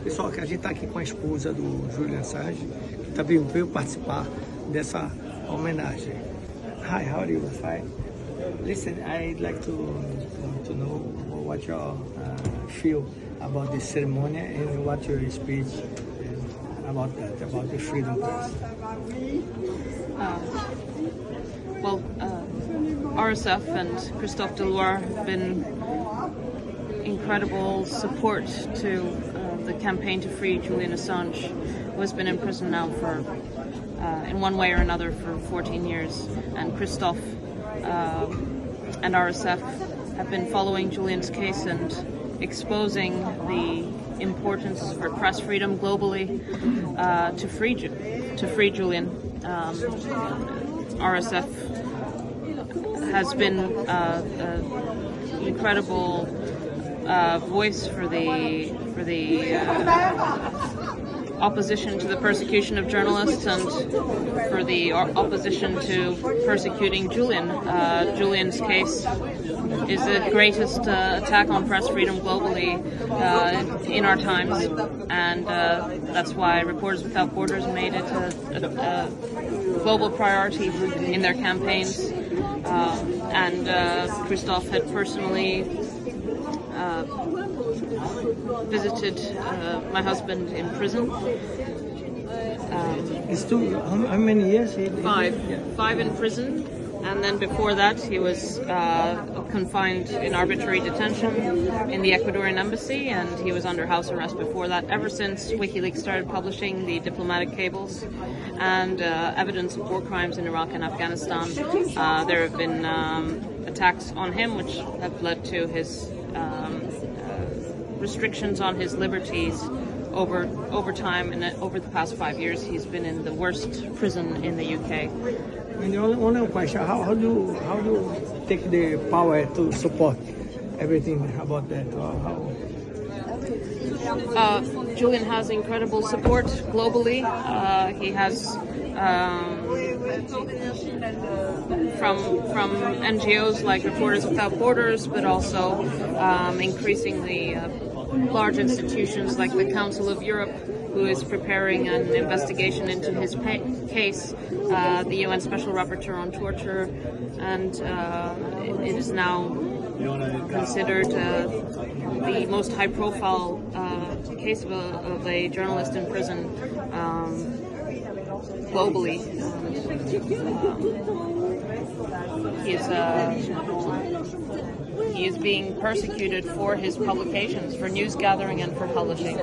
Pessoal, que a gente está aqui com a esposa do Julian Assange, que também veio participar dessa homenagem. Hi, how are you? Fine. Listen, I'd like to know what you feel about this ceremony and what your speech about that, about the freedom press. RSF and Christophe Deloire have been incredible support to the campaign to free Julian Assange, who has been in prison now for, in one way or another, for 14 years. And Christophe and RSF have been following Julian's case and exposing the importance for press freedom globally to free Julian. RSF has been an incredible voice for the opposition to the persecution of journalists and for the opposition to persecuting Julian. Julian's case is the greatest attack on press freedom globally in our times, and that's why Reporters Without Borders made it a global priority in their campaigns. And Christophe had personally visited my husband in prison. How many years? Five in prison, and then before that he was confined in arbitrary detention in the Ecuadorian embassy, and he was under house arrest before that. Ever since WikiLeaks started publishing the diplomatic cables and evidence of war crimes in Iraq and Afghanistan, there have been attacks on him which have led to his restrictions on his liberties over time, and over the past 5 years he's been in the worst prison in the UK. And the only question, how do you take the power to support everything about that? Julian has incredible support globally. He has from NGOs like Reporters Without Borders, but also increasingly large institutions like the Council of Europe, who is preparing an investigation into his case, the UN Special Rapporteur on Torture, and it is now considered the most high-profile case of a journalist in prison globally. He is being persecuted for his publications, for news gathering and for publishing.